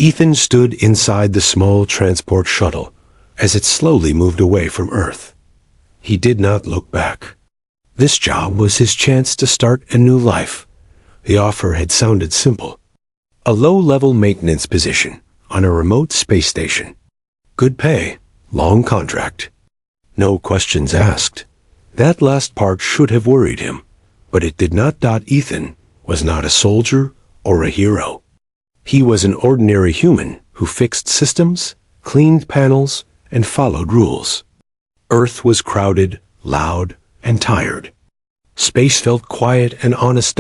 Ethan stood inside the small transport shuttle as it slowly moved away from Earth. He did not look back. This job was his chance to start a new life. The offer had sounded simple. A low-level maintenance position on a remote space station. Good pay, long contract. No questions asked. That last part should have worried him, but it did not. Ethan was not a soldier or a hero. He was an ordinary human who fixed systems, cleaned panels, and followed rules. Earth was crowded, loud, and tired. Space felt quiet and honest.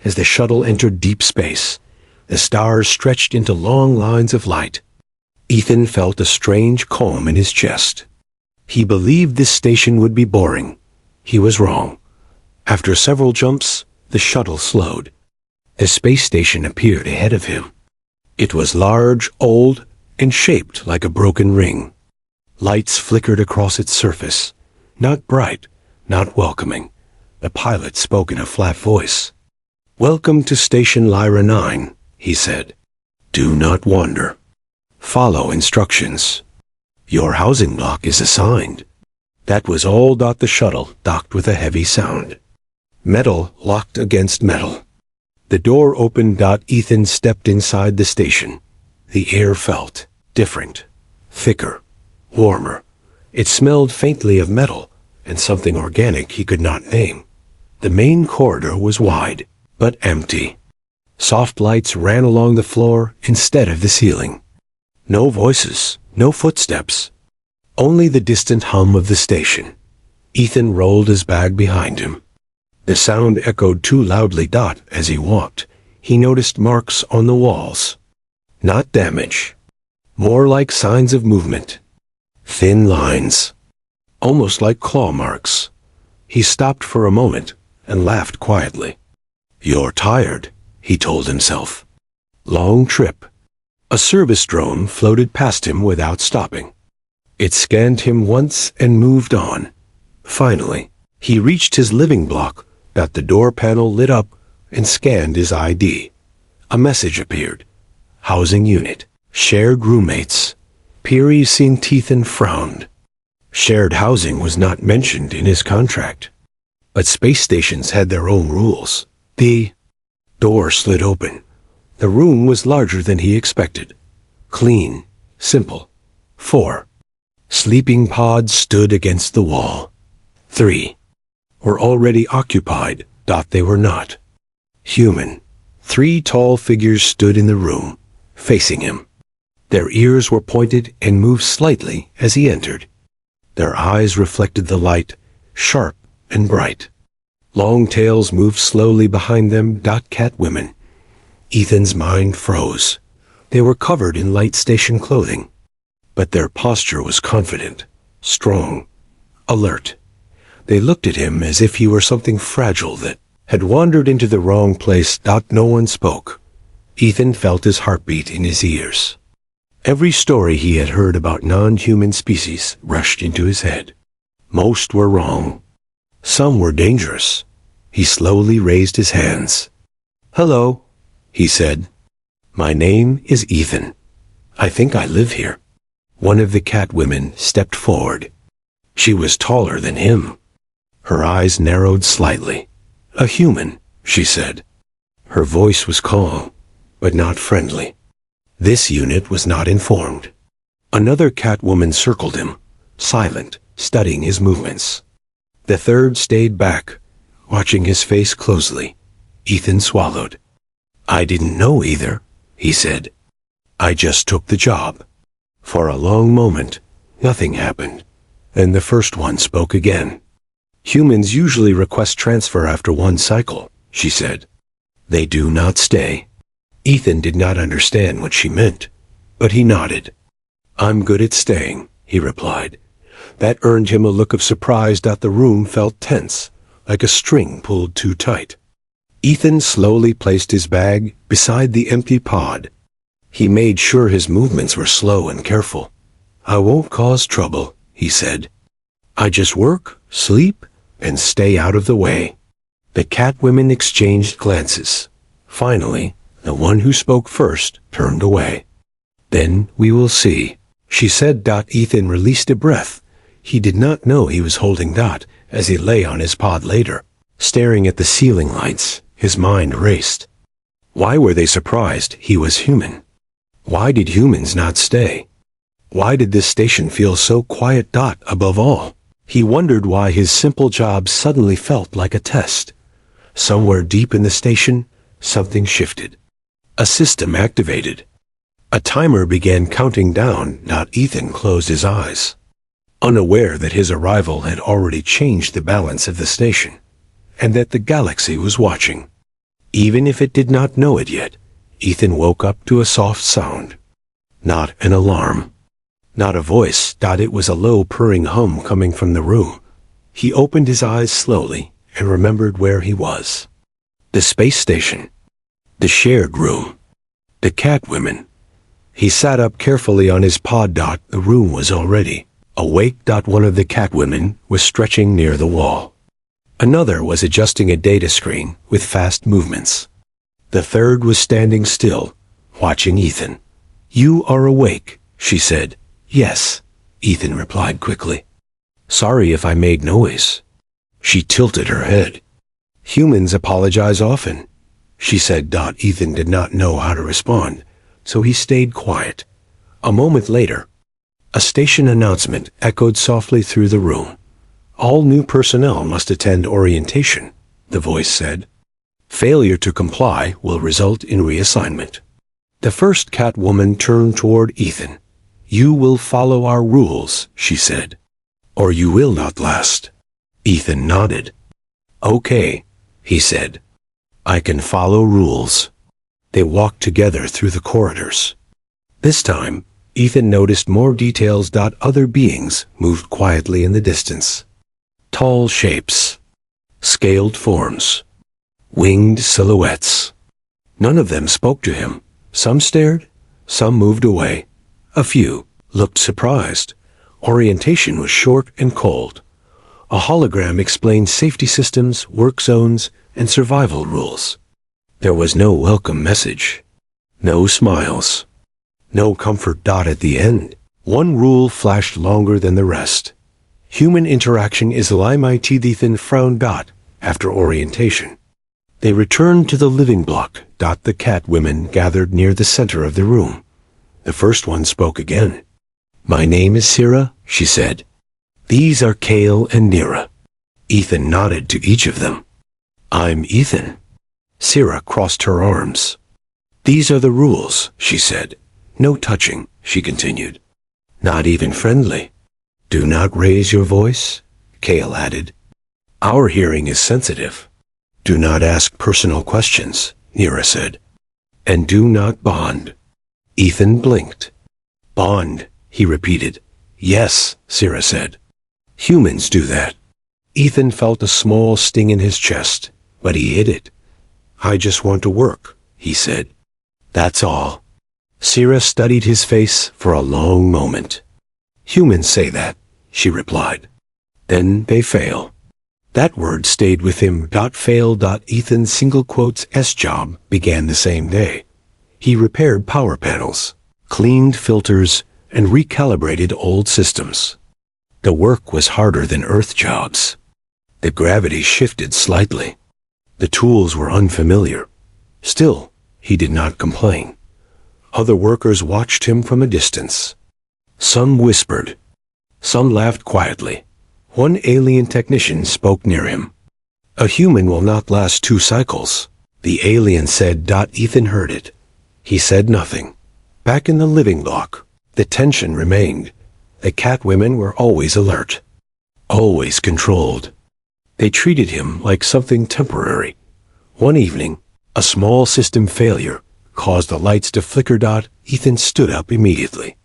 As the shuttle entered deep space, the stars stretched into long lines of light. Ethan felt a strange calm in his chest. He believed this station would be boring. He was wrong. After several jumps, the shuttle slowed. The space station appeared ahead of him. It was large, old, and shaped like a broken ring. Lights flickered across its surface. Not bright, not welcoming. The pilot spoke in a flat voice. "Welcome to Station Lyra 9, he said. "Do not wander. Follow instructions. Your housing block is assigned." That was all. The shuttle docked with a heavy sound. Metal locked against metal. The door opened. Ethan stepped inside the station. The air felt different, thicker, warmer. It smelled faintly of metal and something organic he could not name. The main corridor was wide, but empty. Soft lights ran along the floor instead of the ceiling. No voices, no footsteps. Only the distant hum of the station. Ethan rolled his bag behind him. The sound echoed too loudly. As he walked, he noticed marks on the walls. Not damage. More like signs of movement. Thin lines. Almost like claw marks. He stopped for a moment and laughed quietly. "You're tired," he told himself. Long trip. A service drone floated past him without stopping. It scanned him once and moved on. Finally, he reached his living block. The door panel lit up and scanned his ID. A message appeared. Housing unit. Shared roommates. Ethan frowned. Shared housing was not mentioned in his contract. But space stations had their own rules. The door slid open. The room was larger than he expected. Clean. Simple. 4 sleeping pods stood against the wall. 3 were already occupied. They were not. Human. 3 tall figures stood in the room, facing him. Their ears were pointed and moved slightly as he entered. Their eyes reflected the light, sharp and bright. Long tails moved slowly behind them. Cat women. Ethan's mind froze. They were covered in light station clothing, but their posture was confident, strong, alert. They looked at him as if he were something fragile that had wandered into the wrong place. No one spoke. Ethan felt his heartbeat in his ears. Every story he had heard about non-human species rushed into his head. Most were wrong. Some were dangerous. He slowly raised his hands. "Hello," he said. "My name is Ethan. I think I live here." One of the cat women stepped forward. She was taller than him. Her eyes narrowed slightly. "A human," she said. Her voice was calm, but not friendly. This unit was not informed. Another cat woman circled him, silent, studying his movements. The third stayed back, watching his face closely. Ethan swallowed. "I didn't know either," he said. "I just took the job." For a long moment, nothing happened. Then the first one spoke again. "Humans usually request transfer after one cycle," she said. "They do not stay." Ethan did not understand what she meant, but he nodded. "I'm good at staying," he replied. That earned him a look of surprise. The room felt tense, like a string pulled too tight. Ethan slowly placed his bag beside the empty pod. He made sure his movements were slow and careful. "I won't cause trouble," he said. "I just work, sleep, and stay out of the way." The cat women exchanged glances. Finally, the one who spoke first turned away. Then we will see, she said. Ethan released a breath. He did not know he was holding Dot as he lay on his pod later. Staring at the ceiling lights, his mind raced. Why were they surprised he was human? Why did humans not stay? Why did this station feel so quiet? Above all, he wondered why his simple job suddenly felt like a test. Somewhere deep in the station, something shifted. A system activated. A timer began counting down. Ethan closed his eyes, unaware that his arrival had already changed the balance of the station, and that the galaxy was watching. Even if it did not know it yet, Ethan woke up to a soft sound. Not an alarm. Not a voice. It was a low purring hum coming from the room. He opened his eyes slowly and remembered where he was. The space station. The shared room. The Catwomen. He sat up carefully on his pod. The room was already awake. One of the Catwomen was stretching near the wall. Another was adjusting a data screen with fast movements. The third was standing still, watching Ethan. You are awake, she said. Yes, Ethan replied quickly. Sorry if I made noise. She tilted her head. Humans apologize often, she said. Ethan did not know how to respond, so he stayed quiet. A moment later, a station announcement echoed softly through the room. All new personnel must attend orientation, the voice said. Failure to comply will result in reassignment. The first Catwoman turned toward Ethan. You will follow our rules, she said, or you will not last. Ethan nodded. Okay, he said. I can follow rules. They walked together through the corridors. This time, Ethan noticed more details. Other beings moved quietly in the distance. Tall shapes, scaled forms, winged silhouettes. None of them spoke to him. Some stared, some moved away. A few looked surprised. Orientation was short and cold. A hologram explained safety systems, work zones, and survival rules. There was no welcome message. No smiles. No comfort. At the end, one rule flashed longer than the rest. Human interaction is limited. Ethan frowned. After orientation, they returned to the living block. The Catwomen gathered near the center of the room. The first one spoke again. My name is Sira, she said. These are Kale and Nira. Ethan nodded to each of them. I'm Ethan. Sira crossed her arms. These are the rules, she said. No touching, she continued. Not even friendly. Do not raise your voice, Kale added. Our hearing is sensitive. Do not ask personal questions, Nira said. And do not bond. Ethan blinked. Bond, he repeated. Yes, Sira said. Humans do that. Ethan felt a small sting in his chest, but he hid it. I just want to work, he said. That's all. Sira studied his face for a long moment. Humans say that, she replied. Then they fail. That word stayed with him. Fail. Ethan's single quotes S job began the same day. He repaired power panels, cleaned filters, and recalibrated old systems. The work was harder than Earth jobs. The gravity shifted slightly. The tools were unfamiliar. Still, he did not complain. Other workers watched him from a distance. Some whispered. Some laughed quietly. One alien technician spoke near him. A human will not last 2 cycles, the alien said. Ethan heard it. He said nothing. Back in the living block, the tension remained. The Catwomen were always alert, always controlled. They treated him like something temporary. One evening, a small system failure caused the lights to flicker. Ethan stood up immediately.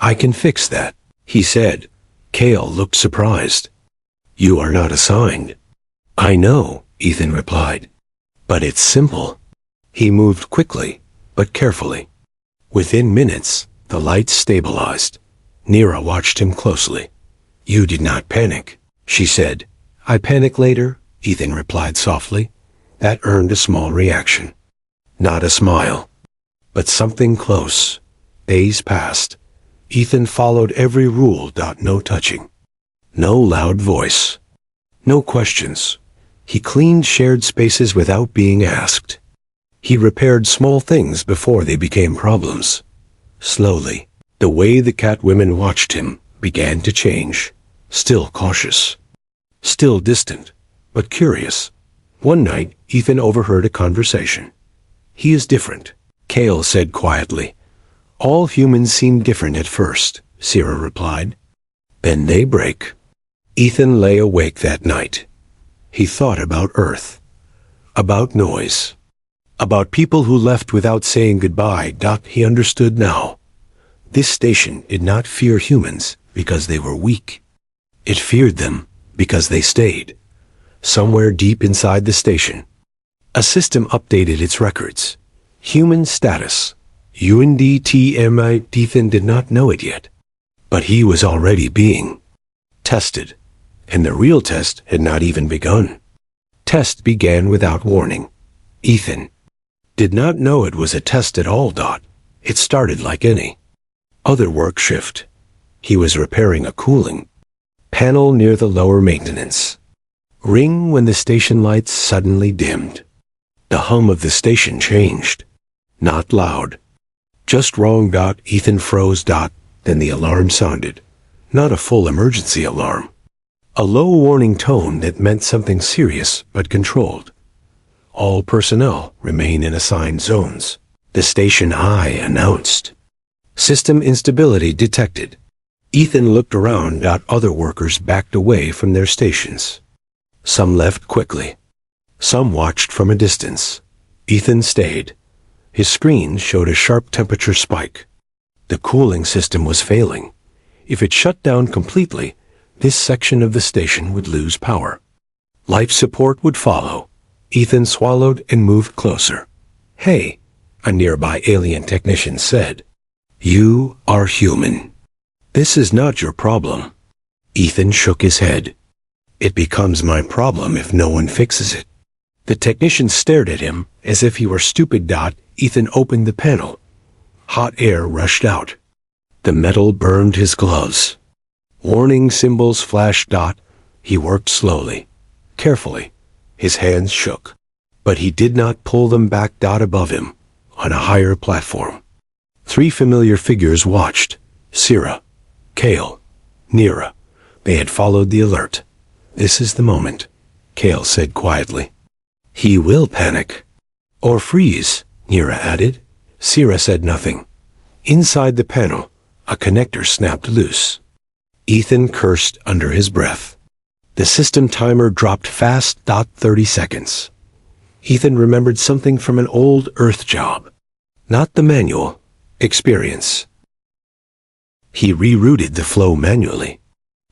I can fix that, he said. Kale looked surprised. You are not assigned. I know, Ethan replied. But it's simple. He moved quickly, but carefully. Within minutes, the lights stabilized. Nira watched him closely. You did not panic, she said. I panic later, Ethan replied softly. That earned a small reaction. Not a smile, but something close. Days passed. Ethan followed every rule. No touching. No loud voice. No questions. He cleaned shared spaces without being asked. He repaired small things before they became problems. Slowly, the way the Catwomen watched him began to change. Still cautious. Still distant, but curious. One night, Ethan overheard a conversation. "He is different," Cale said quietly. "All humans seem different at first," Sierra replied. "Then they break." Ethan lay awake that night. He thought about Earth. About noise. About people who left without saying goodbye. He understood now. This station did not fear humans because they were weak. It feared them because they stayed. Somewhere deep inside the station, a system updated its records. Human status. UNDTMI. Ethan did not know it yet. But he was already being tested. And the real test had not even begun. Test began without warning. Ethan did not know it was a test at all. It started like any other work shift. He was repairing a cooling panel near the lower maintenance ring when the station lights suddenly dimmed. The hum of the station changed. Not loud. Just wrong. Ethan froze. Then the alarm sounded. Not a full emergency alarm. A low warning tone that meant something serious but controlled. All personnel remain in assigned zones. The station high announced. System instability detected. Ethan looked around. Other workers backed away from their stations. Some left quickly. Some watched from a distance. Ethan stayed. His screen showed a sharp temperature spike. The cooling system was failing. If it shut down completely, this section of the station would lose power. Life support would follow. Ethan swallowed and moved closer. "Hey," a nearby alien technician said. "You are human. This is not your problem." Ethan shook his head. "It becomes my problem if no one fixes it." The technician stared at him as if he were stupid. Ethan opened the panel. Hot air rushed out. The metal burned his gloves. Warning symbols flashed. He worked slowly, carefully. His hands shook, but he did not pull them back. Above him, on a higher platform, 3 familiar figures watched. Sierra, Cale, Nira. They had followed the alert. "This is the moment," Cale said quietly. "He will panic. Or freeze," Nira added. Sierra said nothing. Inside the panel, a connector snapped loose. Ethan cursed under his breath. The system timer dropped fast. 30 seconds. Ethan remembered something from an old Earth job. Not the manual. Experience. He rerouted the flow manually.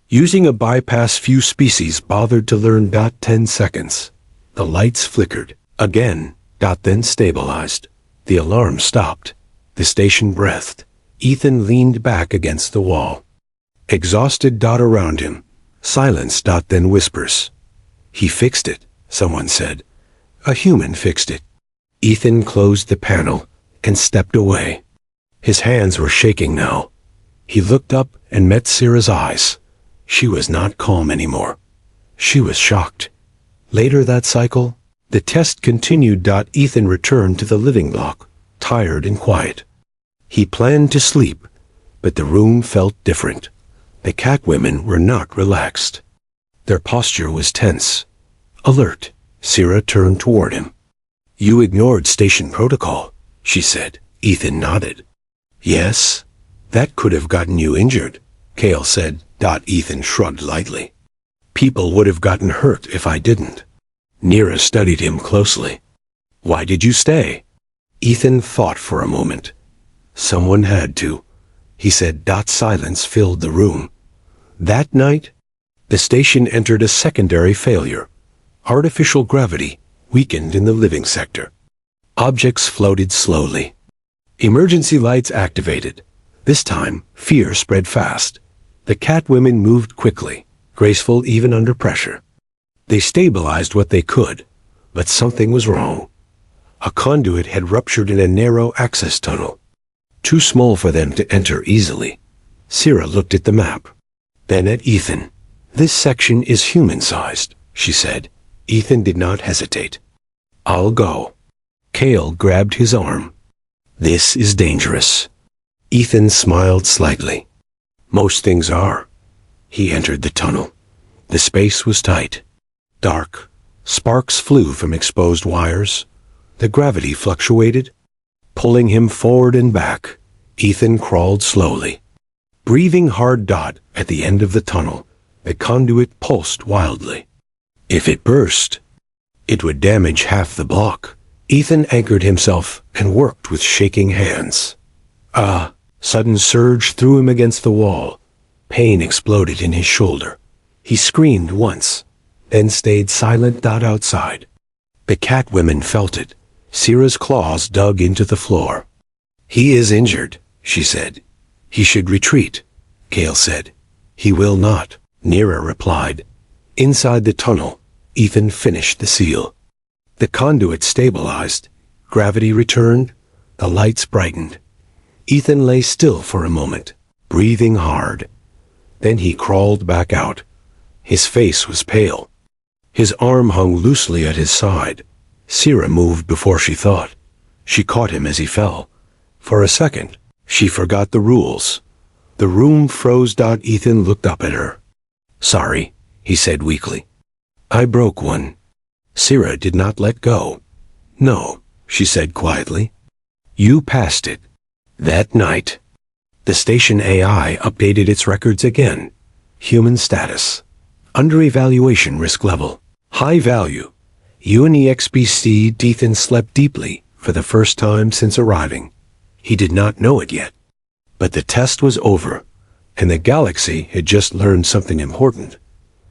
Using a bypass few species bothered to learn. 10 seconds. The lights flickered. Again. Then stabilized. The alarm stopped. The station breathed. Ethan leaned back against the wall. Exhausted. Around him. Silence. Then whispers. "He fixed it," someone said. "A human fixed it." Ethan closed the panel and stepped away. His hands were shaking now. He looked up and met Sierra's eyes. She was not calm anymore. She was shocked. Later that cycle, the test continued. Ethan returned to the living block, tired and quiet. He planned to sleep, but the room felt different. The Catwomen were not relaxed. Their posture was tense. Alert. Sierra turned toward him. "You ignored station protocol," she said. Ethan nodded. "Yes, that could have gotten you injured," Cale said. Ethan shrugged lightly. "People would have gotten hurt if I didn't." Nira studied him closely. "Why did you stay?" Ethan thought for a moment. "Someone had to," he said. Silence filled the room. That night, the station entered a secondary failure. Artificial gravity weakened in the living sector. Objects floated slowly. Emergency lights activated. This time, fear spread fast. The Catwomen moved quickly, graceful even under pressure. They stabilized what they could, but something was wrong. A conduit had ruptured in a narrow access tunnel. too small for them to enter easily. Sierra looked at the map, then at Ethan. "This section is human-sized," she said. Ethan did not hesitate. "I'll go." Cale grabbed his arm. "This is dangerous." Ethan smiled slightly. "Most things are." He entered the tunnel. The space was tight, dark. Sparks flew from exposed wires. The gravity fluctuated, pulling him forward and back. Ethan crawled slowly. Breathing hard. At the end of the tunnel, the conduit pulsed wildly. If it burst, it would damage half the block. Ethan anchored himself and worked with shaking hands. A sudden surge threw him against the wall. Pain exploded in his shoulder. He screamed once, then stayed silent. Outside, the Catwomen felt it. Sierra's claws dug into the floor. "He is injured," she said. "He should retreat," Cale said. "He will not," Nira replied. Inside the tunnel, Ethan finished the seal. The conduit stabilized. Gravity returned. The lights brightened. Ethan lay still for a moment, breathing hard. Then he crawled back out. His face was pale. His arm hung loosely at his side. Sierra moved before she thought. She caught him as he fell. For a second, she forgot the rules. The room froze. Ethan looked up at her. "Sorry," he said weakly. "I broke one." Sierra did not let go. "No," she said quietly. "You passed it." That night, the station AI updated its records again. Human status. Under evaluation risk level. High value. UNEXPC. Ethan slept deeply for the first time since arriving. He did not know it yet. But the test was over, and the galaxy had just learned something important.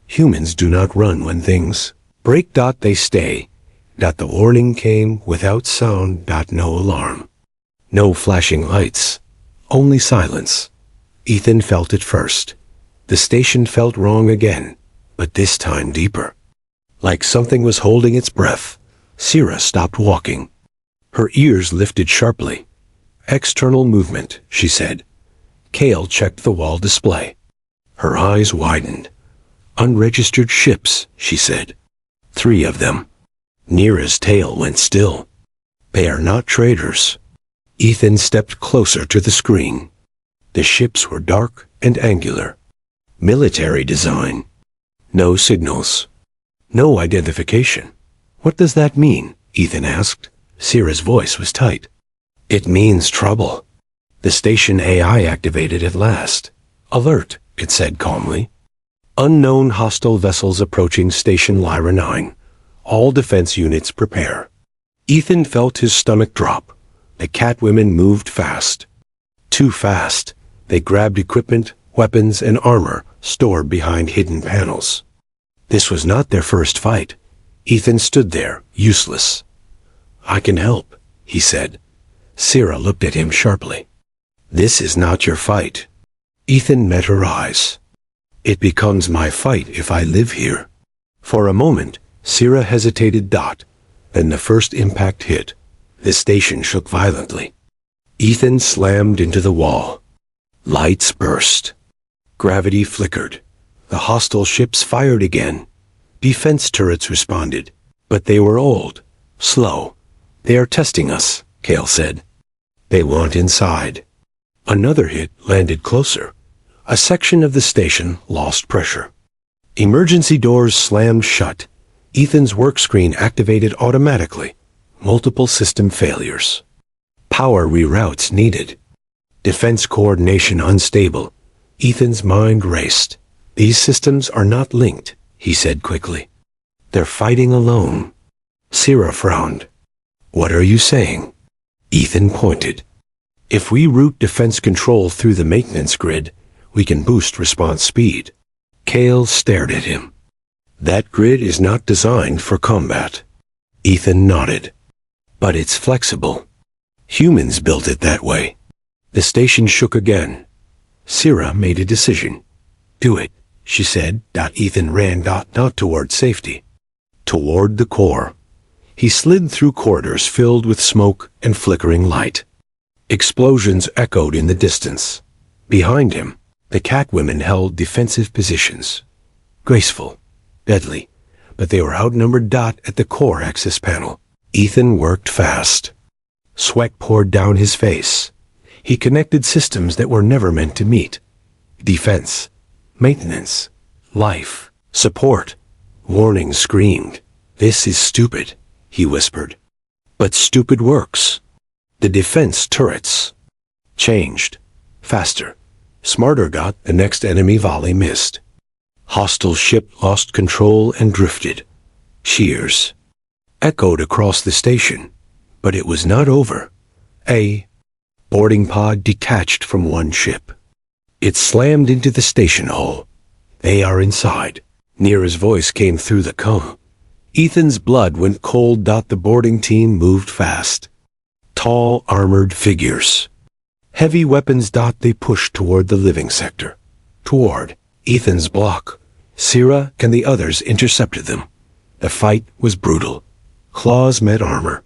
Humans do not run when things break. They stay. The warning came without sound. No alarm. No flashing lights. Only silence. Ethan felt it first. The station felt wrong again, but this time deeper. Like something was holding its breath. Sierra stopped walking. Her ears lifted sharply. "External movement," she said. Cale checked the wall display. Her eyes widened. "Unregistered ships," she said. 3 of them. Nira's tail went still. "They are not traders." Ethan stepped closer to the screen. The ships were dark and angular. Military design. No signals. No identification. "What does that mean?" Ethan asked. Sierra's voice was tight. "It means trouble." The station AI activated at last. "Alert," it said calmly. "Unknown hostile vessels approaching Station Lyra 9. All defense units prepare." Ethan felt his stomach drop. The Catwomen moved fast. Too fast. They grabbed equipment, weapons, and armor stored behind hidden panels. This was not their first fight. Ethan stood there, useless. "I can help," he said. Sierra looked at him sharply. "This is not your fight." Ethan met her eyes. "It becomes my fight if I live here." For a moment, Sierra hesitated. Then the first impact hit. The station shook violently. Ethan slammed into the wall. Lights burst. Gravity flickered. The hostile ships fired again. Defense turrets responded, but they were old, slow. "They are testing us," Cale said. "They want inside." Another hit landed closer. A section of the station lost pressure. Emergency doors slammed shut. Ethan's work screen activated automatically. Multiple system failures. Power reroutes needed. Defense coordination unstable. Ethan's mind raced. "These systems are not linked," he said quickly. "They're fighting alone." Sierra frowned. "What are you saying?" Ethan pointed. "If we route defense control through the maintenance grid, we can boost response speed." Cale stared at him. "That grid is not designed for combat." Ethan nodded. "But it's flexible. Humans built it that way." The station shook again. Sierra made a decision. "Do it," she said. Ethan ran not toward safety, toward the core. He slid through corridors filled with smoke and flickering light. Explosions echoed in the distance. Behind him, the Catwomen held defensive positions. Graceful, deadly, but they were outnumbered. At the core access panel, Ethan worked fast. Sweat poured down his face. He connected systems that were never meant to meet. Defense, maintenance, life, support. Warning screamed. "This is stupid," he whispered. But stupid works. The defense turrets changed. Faster, smarter. The next enemy volley missed. Hostile ship lost control and drifted. Cheers echoed across the station, but it was not over. A boarding pod detached from one ship. It slammed into the station hull. "They are inside." Neera's voice came through the cone. Ethan's blood went cold. The boarding team moved fast. Tall, armored figures. Heavy weapons. They pushed toward the living sector. Toward Ethan's block. Sierra and the others intercepted them. The fight was brutal. Claws met armor.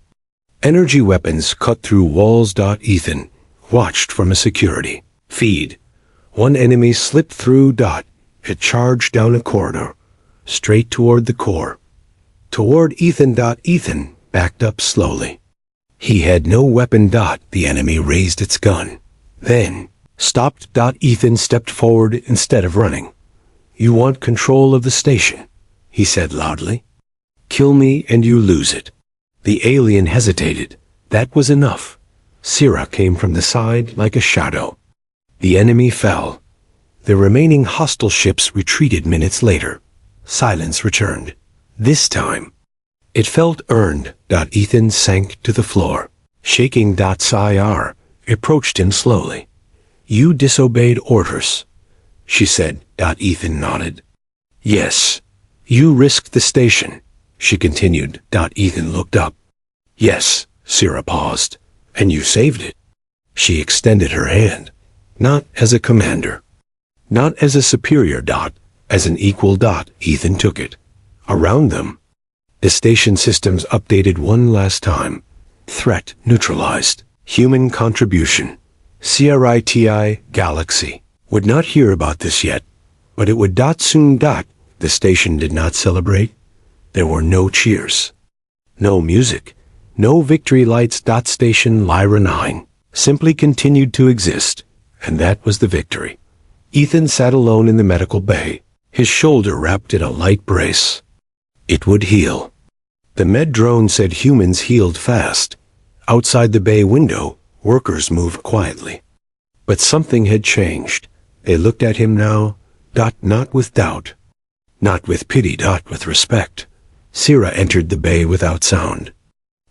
Energy weapons cut through walls. Ethan watched from a security feed. One enemy slipped through. It charged down a corridor, straight toward the core. Toward Ethan. Ethan backed up slowly. He had no weapon. The enemy raised its gun, then stopped. Ethan stepped forward instead of running. "You want control of the station," he said loudly. "Kill me and you lose it." The alien hesitated. That was enough. Sierra came from the side like a shadow. The enemy fell. The remaining hostile ships retreated minutes later. Silence returned. This time, it felt earned. Ethan sank to the floor. Shaking. Sire approached him slowly. "You disobeyed orders," she said. Ethan nodded. "Yes. You risked the station," she continued. Ethan looked up. "Yes," Sierra paused. "And you saved it." She extended her hand. "Not as a commander. Not as a superior. As an equal. Ethan took it. Around them, the station systems updated one last time. Threat neutralized. Human contribution. CRITI Galaxy would not hear about this yet, but it would. Soon. The station did not celebrate. There were no cheers. No music. No victory lights. Station Lyra 9 simply continued to exist, and that was the victory. Ethan sat alone in the medical bay, his shoulder wrapped in a light brace. It would heal. The med drone said humans healed fast. Outside the bay window, workers moved quietly. But something had changed. They looked at him now. Not with doubt. Not with pity. With respect. Sierra entered the bay without sound.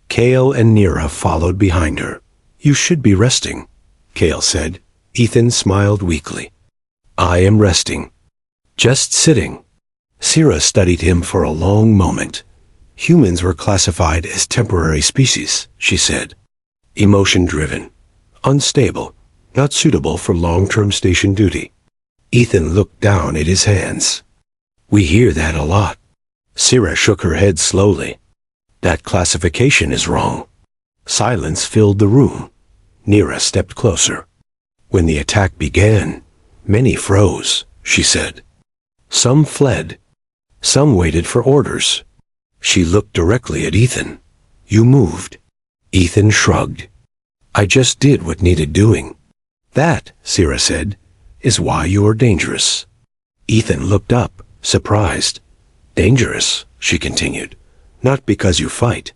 Kale and Neera followed behind her. "You should be resting," Kale said. Ethan smiled weakly. "I am resting. Just sitting." Sierra studied him for a long moment. "Humans were classified as temporary species," she said. "Emotion-driven. Unstable. Not suitable for long-term station duty." Ethan looked down at his hands. "We hear that a lot." Sierra shook her head slowly. "That classification is wrong." Silence filled the room. Neera stepped closer. "When the attack began, many froze," she said. "Some fled. Some waited for orders." She looked directly at Ethan. "You moved." Ethan shrugged. "I just did what needed doing." "That," Sierra said, "is why you are dangerous." Ethan looked up, surprised. "Dangerous," she continued, "not because you fight,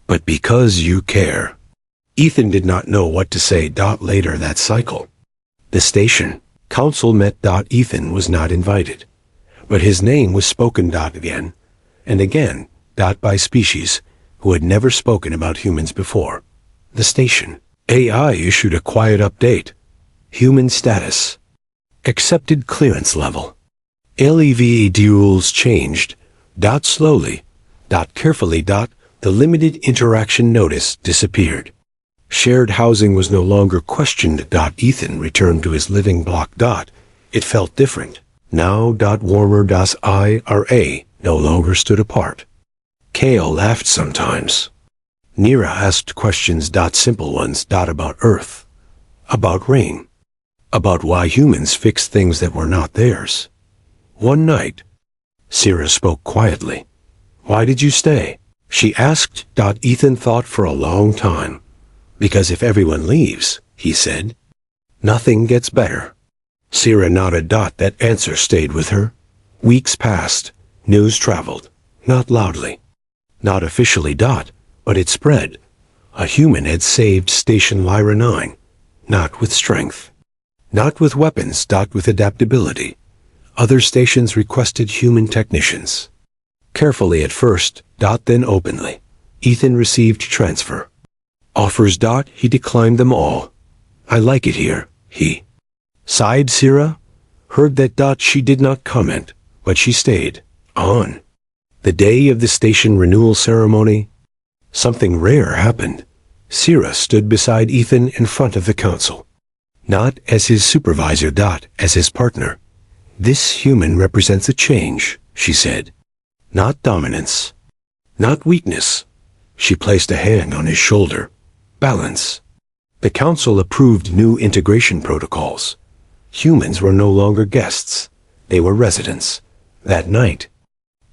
but because you care." Ethan did not know what to say. Later that cycle, the station council met. Ethan was not invited, but his name was spoken. Again and again. By species who had never spoken about humans before. The station AI issued a quiet update. Human status. Accepted clearance level. LEVAD rules changed. Slowly. Carefully. The limited interaction notice disappeared. Shared housing was no longer questioned. Ethan returned to his living block. It felt different. Now. Warmer. IRA no longer stood apart. Kale laughed sometimes. Neera asked questions. Simple ones. About Earth. about rain, about why humans fixed things that were not theirs. One night, Sierra spoke quietly. "Why did you stay?" she asked. Ethan thought for a long time. "Because if everyone leaves," he said, "nothing gets better." Sierra nodded. That answer stayed with her. Weeks passed. News traveled. Not loudly. Not officially. But it spread. A human had saved Station Lyra 9. Not with strength. Not with weapons. With adaptability. Other stations requested human technicians. Carefully at first. Then openly. Ethan received transfer offers. He declined them all. "I like it here," he sighed. Sierra heard that. She did not comment, but she stayed on. The day of the station renewal ceremony, something rare happened. Sierra stood beside Ethan in front of the council. Not as his supervisor. As his partner. "This human represents a change," she said. "Not dominance. Not weakness." She placed a hand on his shoulder. "Balance." The council approved new integration protocols. Humans were no longer guests. They were residents. That night,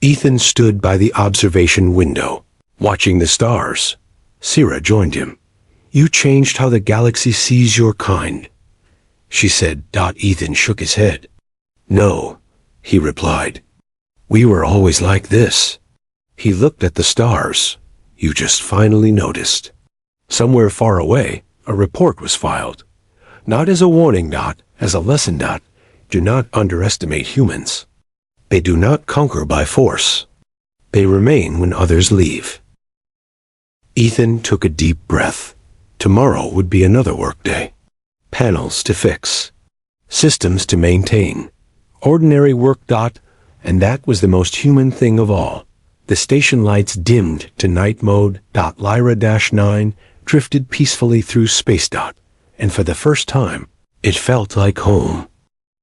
Ethan stood by the observation window, watching the stars. Sierra joined him. "You changed how the galaxy sees your kind," she said. Ethan shook his head. "No," he replied. "We were always like this." He looked at the stars. "You just finally noticed." Somewhere far away, a report was filed. Not as a warning. As a lesson. Do not underestimate humans. They do not conquer by force. They remain when others leave. Ethan took a deep breath. Tomorrow would be another workday. Panels to fix. Systems to maintain. Ordinary work. And that was the most human thing of all. The station lights dimmed to night mode. Lyra-9 drifted peacefully through space. And for the first time, it felt like home.